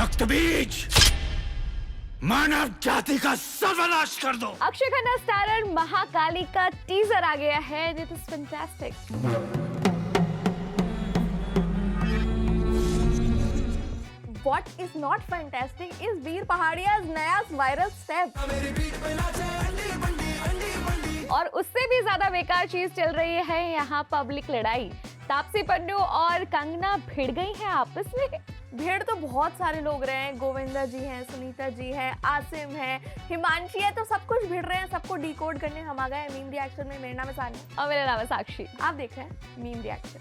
रक्त बीज मानव जाति का सर्वनाश कर दो। अक्षय खन्ना स्टारर महाकाली का टीजर आ गया है। It is fantastic. What is not fantastic is वीर पहाड़िया's नया वायरल स्टेप। और उससे भी ज्यादा बेकार चीज चल रही है यहाँ पब्लिक लड़ाई। तापसी पन्नू और कंगना भिड़ गई हैं आपस में। भीड़ तो बहुत सारे लोग रहे हैं। गोविंदा जी हैं, सुनीता जी हैं, आसिम है, हिमांशी है, तो सब कुछ भिड़ रहे हैं। सबको डिकोड करने हम आ गए मीम रिएक्शन में। मेरा नाम है सानिया और मेरा नाम है साक्षी। आप देख रहे हैं मीम रिएक्शन।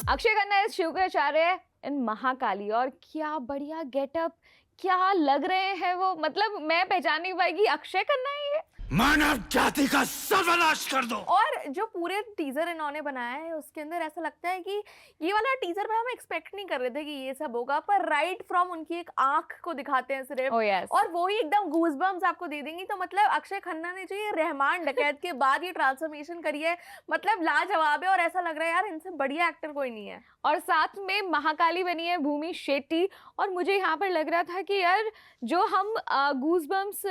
अक्षय खन्ना इस शुक्राचार्य इन महाकाली, और क्या बढ़िया गेटअप, क्या लग रहे हैं वो। मतलब मैं पहचान नहीं पाएगी अक्षय खन्ना है ये। मानव जाति का सर्वनाश कर दो। और जो पूरे टीजर इन्होंने बनाया है उसके अंदर ऐसा लगता है कि ये वाला टीजर में हम एक्सपेक्ट नहीं कर रहे थे कि ये सब होगा, पर राइट फ्रॉम उनकी एक आंख को दिखाते हैं सिर्फ। Oh, yes. और वो ही एकदम गूजबम्स आपको दे देंगी। तो मतलब अक्षय खन्ना ने जो ये रहमान डकैत के बाद ये ट्रांसफॉर्मेशन करी है, मतलब लाजवाब है। और ऐसा लग रहा है यार इनसे बढ़िया एक्टर कोई नहीं है। और साथ में महाकाली बनी है भूमि शेट्टी। और मुझे यहाँ पर लग रहा था कि यार जो हम गूजबम्स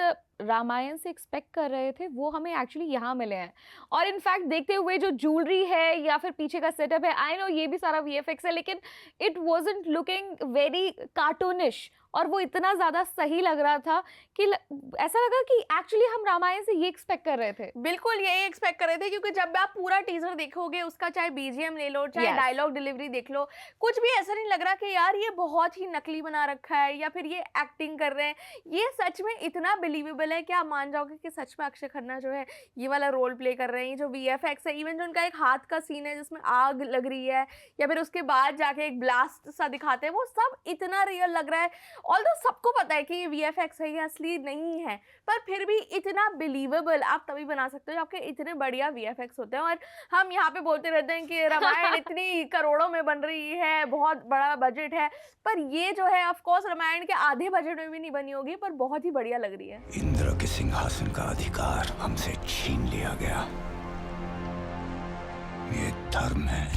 रामायण से एक्सपेक्ट कर रहे थे वो हमें एक्चुअली यहाँ मिले हैं। और इनफैक्ट देखते हुए जो ज्वेलरी है या फिर पीछे का सेटअप है, आई नो ये भी सारा वीएफएक्स है, लेकिन it wasn't looking very cartoonish. और वो इतना ज़्यादा सही लग रहा था कि ऐसा लगा कि एक्चुअली हम रामायण से ये एक्सपेक्ट कर रहे थे। बिल्कुल यही एक्सपेक्ट कर रहे थे, क्योंकि जब आप पूरा टीजर देखोगे उसका, चाहे बीजीएम ले लो, चाहे डायलॉग डिलीवरी देख लो, कुछ भी ऐसा नहीं लग रहा कि यार ये बहुत ही नकली बना रखा है या फिर ये एक्टिंग कर रहे हैं। ये सच में इतना बिलीवेबल है कि आप मान जाओगे कि सच में अक्षय खन्ना जो है ये वाला रोल प्ले कर रहे हैं। जो वीएफएक्स है, इवन जो उनका एक हाथ का सीन है जिसमें आग लग रही है या फिर उसके बाद जाके एक ब्लास्ट सा दिखाते हैं, वो सब इतना रियल लग रहा है। ऑल्दो सबको पता है कि ये वीएफएक्स है, ये असली नहीं है, पर फिर भी इतना बिलीवेबल आप तभी बना सकते हो जब आपके इतने बढ़िया वीएफएक्स होते हैं। और हम यहाँ पे बोलते रहते हैं कि रामायण इतनी करोड़ों में बन रही है, बहुत बड़ा बजट है, पर ये जो है ऑफ कोर्स रामायण के आधे बजट में भी नहीं बनी होगी, पर बहुत ही बढ़िया लग रही है। इंद्र के सिंहासन का अधिकार हमसे छीन लिया गया। ये धर्म है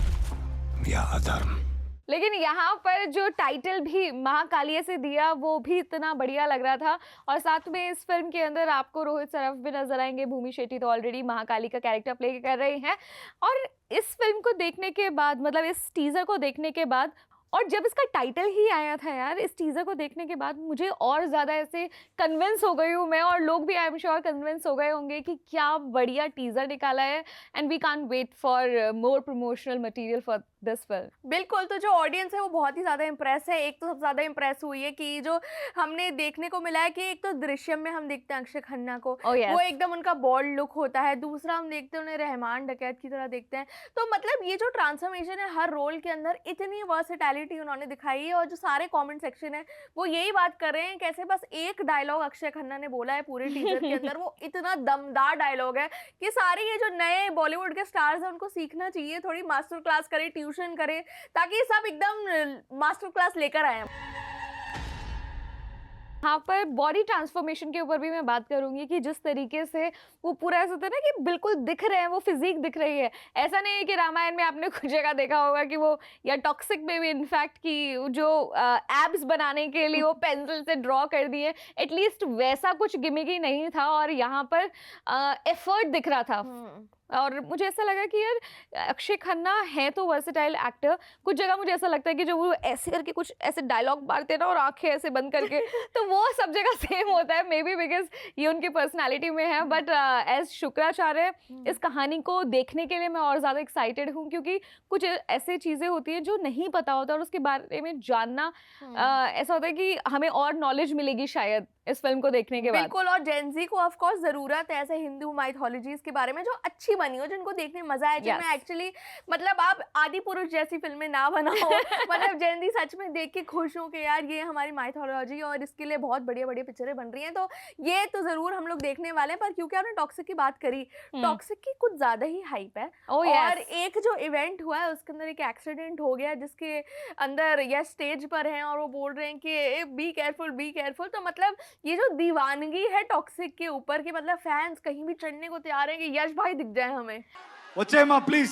या अधर्म? लेकिन यहाँ पर जो टाइटल भी महाकाली से दिया वो भी इतना बढ़िया लग रहा था। और साथ में इस फिल्म के अंदर आपको रोहित सराफ भी नजर आएंगे। भूमि शेट्टी तो ऑलरेडी महाकाली का कैरेक्टर प्ले कर रही हैं। और इस फिल्म को देखने के बाद, मतलब इस टीजर को देखने के बाद, और जब इसका टाइटल ही आया था यार, इस टीजर को देखने के बाद मुझे और ज़्यादा ऐसे कन्विंस हो गई हूँ मैं, और लोग भी आई एम श्योर कन्विंस हो गए होंगे कि क्या बढ़िया टीजर निकाला है। And we can't wait for more promotional material for this film. बिल्कुल, तो जो ऑडियंस है वो बहुत ही ज़्यादा इम्प्रेस है। एक तो सबसे ज़्यादा इम्प्रेस हुई है कि जो हमने देखने को मिला है कि एक तो दृश्यम में हम देखते हैं अक्षय खन्ना को, वो एकदम उनका बोल्ड लुक होता है। दूसरा हम देखते हैं उन्हें रहमान डकैत की तरह देखते हैं। तो मतलब ये जो ट्रांसफॉर्मेशन है हर रोल के अंदर, इतनी वर्सेटैलिटी उन्होंने दिखाई है। और जो सारे कमेंट सेक्शन है वो यही बात कर रहे हैं, कैसे बस एक डायलॉग अक्षय खन्ना ने बोला है पूरे टीजर के अंदर, वो इतना दमदार डायलॉग है कि सारे ये जो नए बॉलीवुड के स्टार्स हैं उनको सीखना चाहिए, थोड़ी मास्टर क्लास करें, ट्यूशन करें, ताकि सब एकदम मास्टर क्लास लेकर आए। यहाँ पर बॉडी ट्रांसफॉर्मेशन के ऊपर भी मैं बात करूंगी कि जिस तरीके से वो पूरा ऐसा होता है ना कि बिल्कुल दिख रहे हैं, वो फिजिक दिख रही है। ऐसा नहीं है कि रामायण में आपने कुछ जगह देखा होगा कि वो, या टॉक्सिक में भी इनफैक्ट, कि जो एब्स बनाने के लिए वो पेंसिल से ड्रॉ कर दिए, एटलीस्ट वैसा कुछ गिमिकी नहीं था। और यहाँ पर एफर्ट दिख रहा था। और मुझे ऐसा लगा कि यार अक्षय खन्ना है तो वर्सेटाइल एक्टर। कुछ जगह मुझे ऐसा लगता है कि जो वो ऐसे करके कुछ ऐसे डायलॉग मारते हैं ना और आंखें ऐसे बंद करके, तो वो सब जगह सेम होता है, मे बी बिकॉज ये उनकी पर्सनालिटी में है। बट एज शुक्राचार्य इस कहानी को देखने के लिए मैं और ज़्यादा एक्साइटेड हूँ, क्योंकि कुछ ऐसी चीज़ें होती हैं जो नहीं पता होता और उसके बारे में जानना ऐसा होता है कि हमें और नॉलेज मिलेगी शायद इस फिल्म को देखने के बाद। बिल्कुल, और जेनजी को ऑफ कोर्स जरूरत है ऐसे हिंदू माइथोलॉजीज के बारे में जो अच्छी बनी हो, जिनको देखने में मजा आए, जिनमें एक्चुअली मतलब आप आदि पुरुष जैसी फिल्में ना बनाओ। मतलब जेनजी सच में देख के खुश हो कि यार ये हमारी माइथोलॉजी और इसके लिए बहुत बढ़िया बढ़िया पिक्चरें बन रही हैं, तो ये तो जरूर हम लोग देखने वाले हैं। पर क्योंकि आपने टॉक्सिक की बात करी, टॉक्सिक की कुछ ज्यादा ही हाइप है। और एक जो इवेंट हुआ है उसके अंदर एक एक्सीडेंट हो गया जिसके अंदर यह स्टेज पर हैं और वो बोल रहे हैं कि बी केयरफुल बी केयरफुल। तो मतलब ये जो दीवानगी है टॉक्सिक के ऊपर की, मतलब फैंस कहीं भी चढ़ने को तैयार हैं कि यश भाई दिख जाए हमें। వచ్చేయమ్మా ప్లీజ్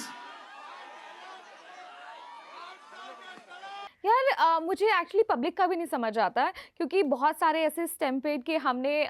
मुझे एक्चुअली पब्लिक का भी नहीं समझ आता है, क्योंकि बहुत सारे ऐसे स्टैम्पेड के हमने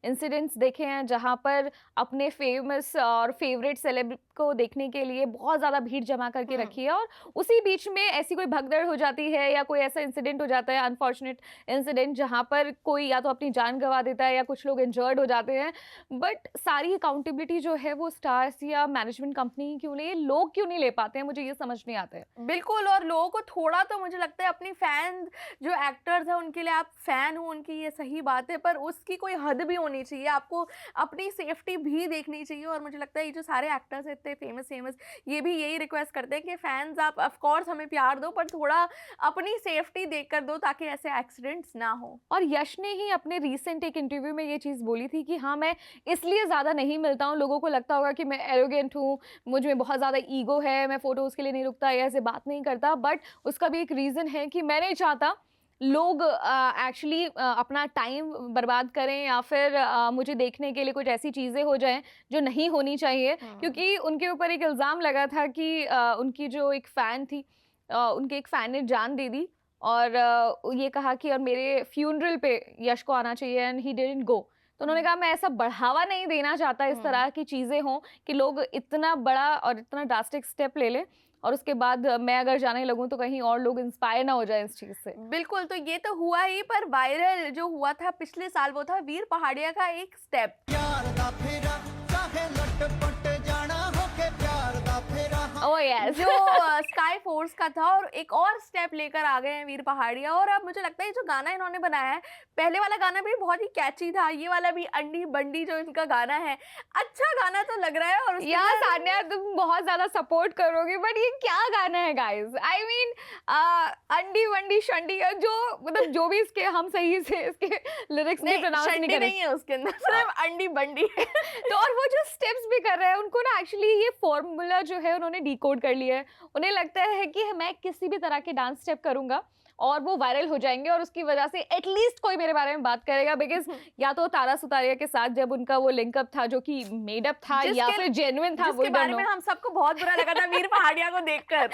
इंसिडेंट्स देखे हैं जहाँ पर अपने फेमस और फेवरेट सेलेब को देखने के लिए बहुत ज़्यादा भीड़ जमा करके रखी है, और उसी बीच में ऐसी कोई भगदड़ हो जाती है या कोई ऐसा इंसिडेंट हो जाता है, अनफॉर्चुनेट इंसिडेंट, जहाँ पर कोई या तो अपनी जान गंवा देता है या कुछ लोग इंजर्ड हो जाते हैं। बट सारी अकाउंटेबिलिटी जो है वो स्टार्स या मैनेजमेंट कंपनी क्यों ले, लोग क्यों नहीं ले पाते हैं, मुझे ये समझ नहीं आता है। बिल्कुल, और लोगों को थोड़ा तो मुझे लगता है अपनी फैन जो एक्टर्स हैं उनके लिए, आप फैन हो उनकी, ये सही बात है, पर उसकी कोई हद भी होनी चाहिए। आपको अपनी सेफ्टी भी देखनी चाहिए, और मुझे लगता है ये जो सारे एक्टर्स हैं इतने फेमस ये भी यही रिक्वेस्ट करते हैं कि फैंस आप ऑफ कोर्स हमें प्यार दो, पर थोड़ा अपनी सेफ्टी देखकर दो ताकि ऐसे एक्सीडेंट्स ना हो। और यश ने ही अपने रीसेंट एक इंटरव्यू में ये चीज़ बोली थी कि हाँ, मैं इसलिए ज़्यादा नहीं मिलता हूँ, लोगों को लगता होगा कि मैं एरोगेंट हूँ, मुझ में बहुत ज़्यादा ईगो है, मैं फ़ोटोज़ के लिए नहीं रुकता या ऐसे बात नहीं करता, बट उसका भी एक रीज़न है कि मैं नहीं चाहता लोग एक्चुअली अपना टाइम बर्बाद करें या फिर मुझे देखने के लिए कुछ ऐसी चीज़ें हो जाएं जो नहीं होनी चाहिए, क्योंकि उनके ऊपर एक इल्ज़ाम लगा था कि उनकी जो एक फ़ैन थी, उनके एक फ़ैन ने जान दे दी, और ये कहा कि और मेरे फ्यूनरल पे यश को आना चाहिए, एंड ही डिडंट गो। तो उन्होंने कहा मैं ऐसा बढ़ावा नहीं देना चाहता इस तरह की चीज़ें हों कि लोग इतना बड़ा और इतना ड्रास्टिक स्टेप ले लें, और उसके बाद मैं अगर जाने लगूं तो कहीं और लोग इंस्पायर ना हो जाए इस चीज़ से। बिल्कुल, तो ये तो हुआ ही, पर वायरल जो हुआ था पिछले साल वो था वीर पहाड़िया का एक स्टेप। Oh yes. जो स्काई फोर्स का था, और एक और स्टेप लेकर आ गए हैं वीर पहाड़िया। और अब मुझे लगता है ये जो गाना इन्होंने बनाया है, पहले वाला गाना भी बहुत ही कैची था, ये वाला भी अंडी बंडी जो इनका गाना है, अच्छा गाना तो लग रहा है। और उसके यार बाद सान्या, तुम बहुत ज्यादा सपोर्ट करोगे, बट ये क्या गाना है गाइस? आई मीन अंडी वंडी शंडी, जो मतलब जो भी इसके हम सही से इसके लिरिक्स नहीं प्रोनाउंस नहीं शंडी करें, नहीं है उसके अंदर, सिर्फ अंडी बंडी है। तो और वो जो स्टेप्स भी कर रहे हैं, उनको ना एक्चुअली ये फॉर्मूला जो है उन्होंने डिकोड कर लिया है। उन्हें लगता है कि मैं किसी भी तरह के डांस स्टेप करूंगा और वो वायरल हो जाएंगे, और उसकी वजह से एटलीस्ट कोई मेरे बारे में बात करेगा, बिकॉज या तो तारा सुतारिया के साथ जब उनका वो लिंकअप था जो कि मेडअप था या फिर जेन्युइन था, जिसके बारे में हम सबको बहुत बुरा लगा था वीर पहाड़िया को देखकर।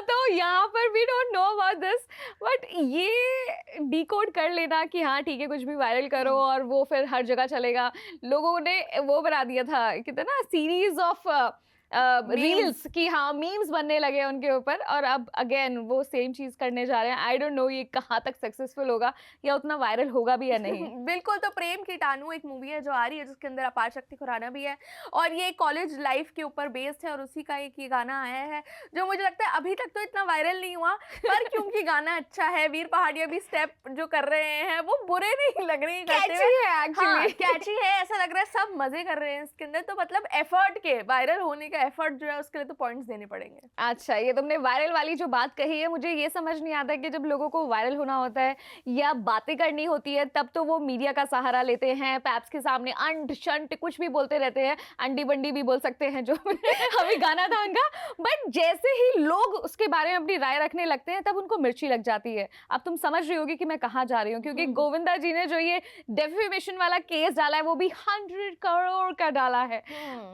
तो यहाँ पर we don't know about this, but ये डिकोड कर लेना कि हाँ ठीक है कुछ भी वायरल करो और वो फिर हर जगह चलेगा। लोगों ने वो बना दिया था कितना ना सीरीज ऑफ रील्स की, हाँ मीम्स बनने लगे उनके ऊपर, और अब अगेन वो सेम चीज करने जा रहे हैं। आई डोंट नो ये कहाँ तक सक्सेसफुल होगा या उतना वायरल होगा भी या नहीं। बिल्कुल, तो प्रेम कीटाणु एक मूवी है जो आ रही है जिसके अंदर अपार शक्ति खुराना भी है, और ये कॉलेज लाइफ के ऊपर बेस्ड है, और उसी का एक ये गाना आया है जो मुझे लगता है अभी तक तो इतना वायरल नहीं हुआ, पर क्योंकि गाना अच्छा है, वीर पहाड़िया भी स्टेप जो कर रहे हैं वो बुरे नहीं लग रहे, कैची है, ऐसा लग रहा है सब मजे कर रहे हैं इसके अंदर। तो मतलब एफर्ट के वायरल होने का एफर्ट जो है उसके लिए तो पॉइंट्स देने पड़ेंगे। अच्छा, ये तुमने वायरल वाली जो बात कही है, मुझे ये समझ नहीं आता कि जब लोगों को वायरल होना होता है या बातें करनी होती है तब तो वो मीडिया का सहारा लेते हैं, पैप्स के सामने अंट शंट कुछ भी बोलते रहते हैं, अंडी बंडी भी बोल सकते हैं जो अभी गाना था उनका, बट जैसे ही लोग उसके बारे में अपनी राय रखने लगते हैं तब उनको मिर्ची लग जाती है। अब तुम समझ रही होगी कि मैं कहाँ जा रही हूँ, क्योंकि गोविंदा जी ने जो ये डेफेमेशन वाला केस डाला है वो भी 100 करोड़ का डाला है।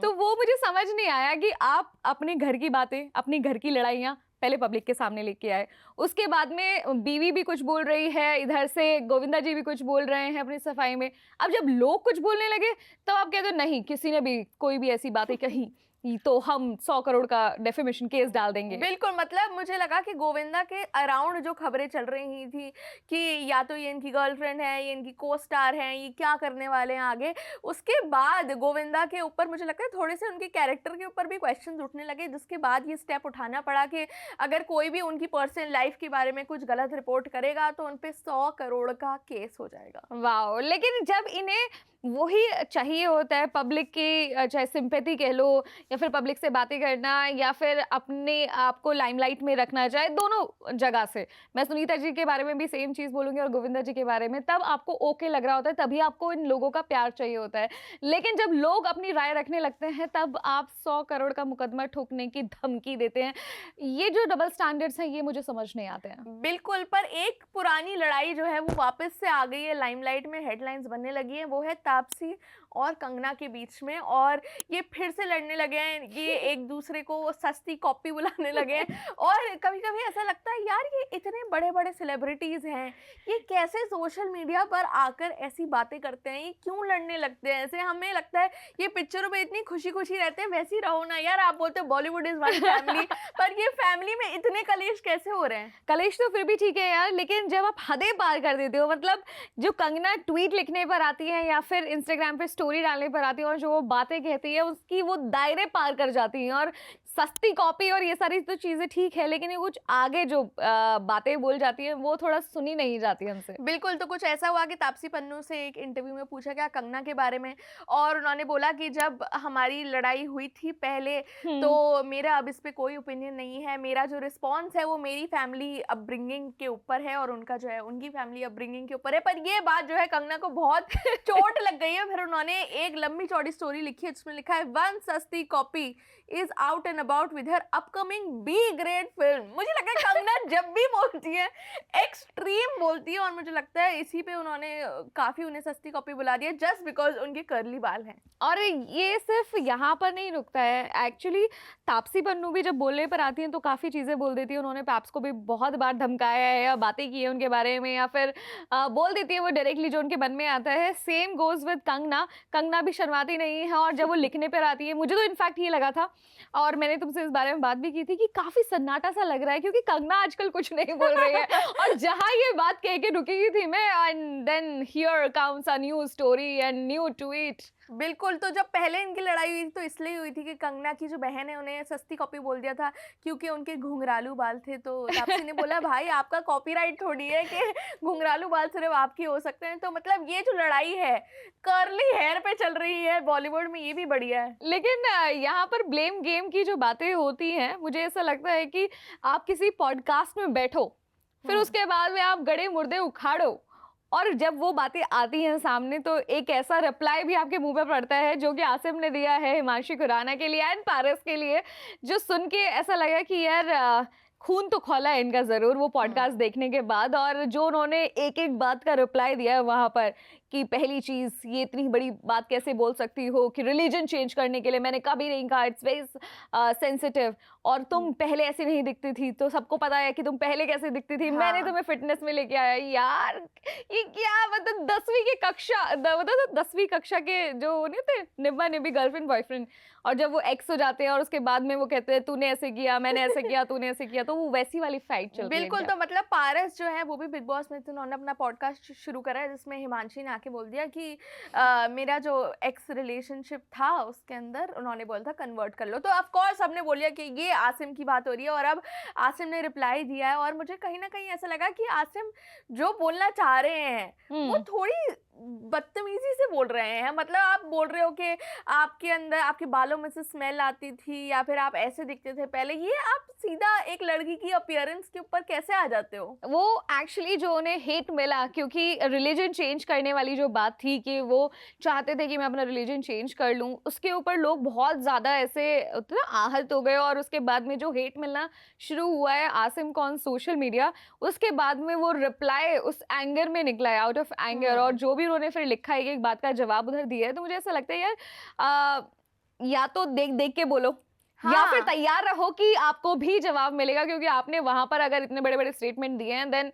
तो वो मुझे समझ नहीं आया कि आप अपने घर की बातें, अपनी घर की लड़ाइयाँ पहले पब्लिक के सामने लेके आए, उसके बाद में बीवी भी कुछ बोल रही है, इधर से गोविंदा जी भी कुछ बोल रहे हैं अपनी सफाई में। अब जब लोग कुछ बोलने लगे तो आप कहते हो नहीं, किसी ने भी कोई भी ऐसी बातें कही तो हम 100 करोड़ का डेफेमेशन केस डाल देंगे। बिल्कुल, मतलब मुझे लगा कि गोविंदा के अराउंड जो खबरें चल रही थी कि या तो ये इनकी गर्लफ्रेंड है, ये इनकी को स्टार है, ये क्या करने वाले हैं आगे, उसके बाद गोविंदा के ऊपर मुझे लगता है थोड़े से उनके कैरेक्टर के ऊपर भी क्वेश्चंस उठने लगे, जिसके बाद ये स्टेप उठाना पड़ा कि अगर कोई भी उनकी पर्सनल लाइफ के बारे में कुछ गलत रिपोर्ट करेगा तो उन पे 100 करोड़ का केस हो जाएगा। वाओ, लेकिन जब इन्हें वही चाहिए होता है, पब्लिक की चाहे सिंपैथी कह लो या फिर पब्लिक से बातें करना या फिर अपने आप को लाइमलाइट में रखना, चाहे दोनों जगह से, मैं सुनीता जी के बारे में भी सेम चीज़ बोलूँगी और गोविंदा जी के बारे में, तब आपको ओके लग रहा होता है, तभी आपको इन लोगों का प्यार चाहिए होता है। लेकिन जब लोग अपनी राय रखने लगते हैं तब आप 100 करोड़ का मुकदमा ठोकने की धमकी देते हैं। ये जो डबल स्टैंडर्ड्स हैं ये मुझे समझ नहीं आते हैं। बिल्कुल, पर एक पुरानी लड़ाई जो है वो वापस से आ गई है लाइमलाइट में, हेडलाइंस बनने लगी है, वो है तापसी और कंगना के बीच में, और ये फिर से लड़ने लगे हैं, ये एक दूसरे को सस्ती कॉपी बुलाने लगे हैं। और कभी कभी ऐसा लगता है यार ये इतने बड़े बड़े सेलिब्रिटीज हैं, ये कैसे सोशल मीडिया पर आकर ऐसी बातें करते हैं, ये क्यों लड़ने लगते हैं ऐसे। हमें लगता है ये पिक्चरों में इतनी खुशी खुशी रहते हैं, वैसे ही रहो ना यार। आप बोलते हो बॉलीवुड इज वन फैमिली, पर ये फैमिली में इतने कलेश कैसे हो रहे हैं? कलेश तो फिर भी ठीक है यार, लेकिन जब आप हदें पार कर देते हो, मतलब जो कंगना ट्वीट लिखने पर आती है या फिर इंस्टाग्राम पे स्टोरी डालने पर आती है और जो वो बातें कहती है उसकी वो दायरे पार कर जाती हैं। और सस्ती कॉपी और ये सारी तो चीज़ें ठीक है, लेकिन ये कुछ आगे जो बातें बोल जाती हैं वो थोड़ा सुनी नहीं जाती हमसे। बिल्कुल, तो कुछ ऐसा हुआ कि तापसी पन्नू से एक इंटरव्यू में पूछा गया कंगना के बारे में, और उन्होंने बोला कि जब हमारी लड़ाई हुई थी पहले, तो मेरा अब इस पे कोई ओपिनियन नहीं है। मेरा जो रिस्पॉन्स है वो मेरी फैमिली अपब्रिंगिंग के ऊपर है, और उनका जो है उनकी फैमिली अपब्रिंगिंग के ऊपर है। पर ये बात जो है कंगना को बहुत चोट लग गई है। फिर उन्होंने एक लंबी चौड़ी स्टोरी लिखी है जिसमें लिखा है वन सस्ती copy is out and about with her upcoming B grade film. मुझे लगता है कंगना जब भी बोलती है एक्सट्रीम बोलती है, और मुझे लगता है इसी पे उन्होंने काफी उन्हें सस्ती कॉपी बुला दिया जस्ट बिकॉज उनके कर्ली बाल हैं। और ये सिर्फ यहाँ पर नहीं रुकता है, एक्चुअली तापसी पन्नू भी जब बोलने पर आती हैं तो काफ़ी चीज़ें बोल देती है। उन्होंने पैप्स को भी बहुत बार धमकाया है या बातें की है उनके बारे में, या फिर बोल देती है वो डायरेक्टली जो उनके मन में आता है। Same goes with Kangana, Kangana भी शर्माती नहीं है, और जब वो लिखने पर आती है, मुझे तो इनफैक्ट ये लगा था और मैंने तुमसे इस बारे में बात भी की थी कि काफ़ी सन्नाटा सा लग रहा है क्योंकि कंगना आजकल कुछ नहीं बोल रही है। और जहाँ ये बात कह के रुकी थी मैं, and then here comes a new story and new tweet. बिल्कुल, तो जब पहले इनकी लड़ाई हुई थी तो इसलिए हुई थी कि कंगना की जो बहन है उन्हें सस्ती कॉपी बोल दिया था क्योंकि उनके घुंघरालू बाल थे। तो तापसी ने बोला भाई आपका कॉपीराइट थोड़ी है कि घुंघरालू बाल सिर्फ आपके हो सकते हैं। तो मतलब ये जो लड़ाई है कर्ली हेयर पे चल रही है बॉलीवुड में, ये भी बढ़िया है। लेकिन यहाँ पर ब्लेम गेम की जो बातें होती हैं, मुझे ऐसा लगता है कि आप किसी पॉडकास्ट में बैठो, फिर उसके बाद में आप गड़े मुर्दे उखाड़ो, और जब वो बातें आती हैं सामने तो एक ऐसा रिप्लाई भी आपके मुंह पे पड़ता है जो कि आसिम ने दिया है हिमांशी खुराना के लिए एंड पारस के लिए, जो सुन के ऐसा लगा कि यार खून तो खौला है इनका ज़रूर वो पॉडकास्ट देखने के बाद। और जो उन्होंने एक एक बात का रिप्लाई दिया है वहाँ पर कि पहली चीज़, ये इतनी बड़ी बात कैसे बोल सकती हो कि रिलीजन चेंज करने के लिए, मैंने कभी नहीं कहा, इट्स वेरी सेंसिटिव, और तुम पहले ऐसी नहीं दिखती थी, तो सबको पता है कि तुम पहले कैसे दिखती थी। मैंने तुम्हें फिटनेस में लेके आया। यार ये क्या, मतलब 10वीं की कक्षा, मतलब 10वीं कक्षा के जो नहीं थे निब्बा निब्बी गर्लफ्रेंड बॉयफ्रेंड, और जब वो एक्स हो जाते हैं और उसके बाद में वो कहते हैं तूने ऐसे किया, मैंने ऐसे किया, तूने ऐसे किया, तो वो वैसी वाली फाइट चल रही है। बिल्कुल, तो मतलब पारस जो है वो भी बिग बॉस में उन्होंने अपना पॉडकास्ट शुरू करा है जिसमें हिमांशी ने आके बोल दिया कि मेरा जो एक्स रिलेशनशिप था उसके अंदर उन्होंने बोला था कन्वर्ट कर लो। तो ऑफ कोर्स सबने बोलिया कि ये आसिम की बात हो रही है, और अब आसिम ने रिप्लाई दिया है। और मुझे कहीं ना कहीं ऐसा लगा कि आसिम जो बोलना चाह रहे हैं वो थोड़ी बदतमीजी से बोल रहे हैं। मतलब आप बोल रहे हो कि आपके अंदर आपके बालों में से स्मेल आती थी या फिर आप ऐसे दिखते थे पहले, ये आप सीधा एक लड़की की अपीयरेंस के ऊपर कैसे आ जाते हो? वो एक्चुअली जो उन्हें हेट मिला क्योंकि रिलीजन चेंज करने वाली जो बात थी कि वो चाहते थे कि मैं अपना रिलीजन चेंज कर लूँ, उसके ऊपर लोग बहुत ज़्यादा ऐसे ना आहत हो गए। और उसके बाद में जो हेट मिलना शुरू हुआ है आसिम को ऑन सोशल मीडिया, उसके बाद में वो रिप्लाई उस एंगर में निकला है, आउट ऑफ एंगर। और जो भी उन्होंने फिर लिखा है एक बात का जवाब उधर दिया है, तो मुझे ऐसा लगता है यार या तो देख देख के बोलो, या फिर तैयार रहो कि आपको भी जवाब मिलेगा, क्योंकि आपने वहां पर अगर इतने बड़े बड़े स्टेटमेंट दिए हैं देन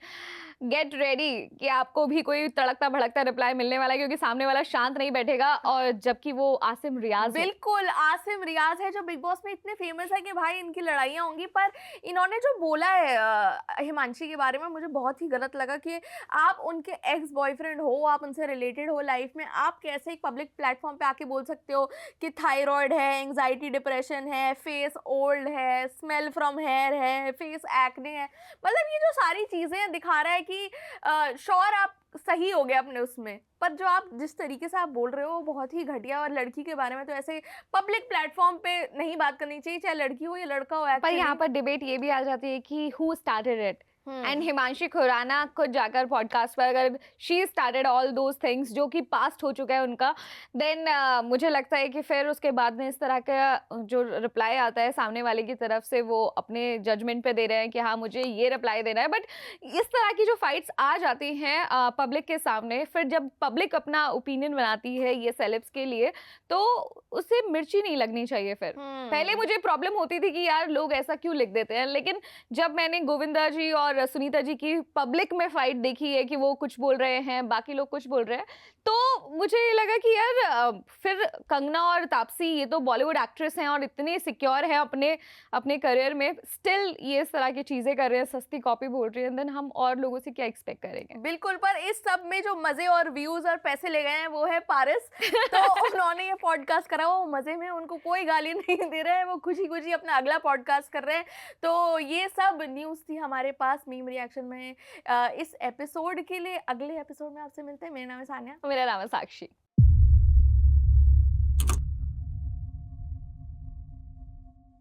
गेट रेडी कि आपको भी कोई तड़कता भड़कता रिप्लाई मिलने वाला है, क्योंकि सामने वाला शांत नहीं बैठेगा। और जबकि वो आसिम रियाज, बिल्कुल आसिम रियाज है जो बिग बॉस में इतने फेमस है कि भाई इनकी लड़ाइयाँ होंगी। पर इन्होंने जो बोला है हिमांशी के बारे में मुझे बहुत ही गलत लगा कि आप उनके एक्स बॉयफ्रेंड हो, आप उनसे रिलेटेड हो लाइफ में, आप कैसे एक पब्लिक प्लेटफॉर्म पे आके बोल सकते हो कि थायराइड है, एंग्जाइटी डिप्रेशन है, फेस ओल्ड है, स्मेल फ्रॉम हेयर है, फेस एक्ने है। मतलब ये जो सारी चीज़ें दिखा रहा है कि श्योर आप सही हो गए अपने उसमें, पर जो आप जिस तरीके से आप बोल रहे हो वो बहुत ही घटिया। और लड़की के बारे में तो ऐसे पब्लिक प्लेटफॉर्म पे नहीं बात करनी चाहिए, चाहे लड़की हो या लड़का हो। पर यहाँ पर डिबेट ये भी आ जाती है कि who started it, and Himanshi Khurana खुद जाकर पॉडकास्ट पर अगर she started all those things जो कि पास्ट हो चुका है उनका, देन मुझे लगता है कि फिर उसके बाद में इस तरह का जो रिप्लाई आता है सामने वाले की तरफ से, वो अपने जजमेंट पे दे रहे हैं कि हाँ मुझे ये रिप्लाई देना है। बट इस तरह की जो फाइट्स आ जाती हैं पब्लिक के सामने, फिर जब पब्लिक अपना ओपिनियन बनाती है ये सेलेब्स के लिए, तो उसे मिर्ची नहीं लगनी चाहिए। फिर पहले मुझे प्रॉब्लम होती थी कि यार लोग ऐसा क्यों लिख देते हैं, लेकिन जब मैंने गोविंदा जी और सुनीता जी की पब्लिक में फाइट देखी है कि वो कुछ बोल रहे हैं, बाकी लोग कुछ बोल रहे हैं, तो मुझे ये लगा कि यार फिर कंगना और तापसी ये तो बॉलीवुड एक्ट्रेस हैं और इतने सिक्योर हैं अपने अपने करियर में, स्टिल ये इस तरह की चीजें कर रहे हैं, सस्ती कॉपी बोल रही हैं, देन हम और लोगों से क्या एक्सपेक्ट करेंगे। बिल्कुल, पर इस सब में जो मजे और व्यूज और पैसे ले गए हैं वो है पारस। तो उन्होंने ये पॉडकास्ट करा, वो मजे में, उनको कोई गाली नहीं दे रहे हैं, वो खुशी खुशी अपना अगला पॉडकास्ट कर रहे हैं। तो ये सब न्यूज़ थी हमारे पास मीम रिएक्शन में इस एपिसोड के लिए। अगले एपिसोड में आपसे मिलते हैं। मेरा नाम है सान्या। मेरा नाम है साक्षी।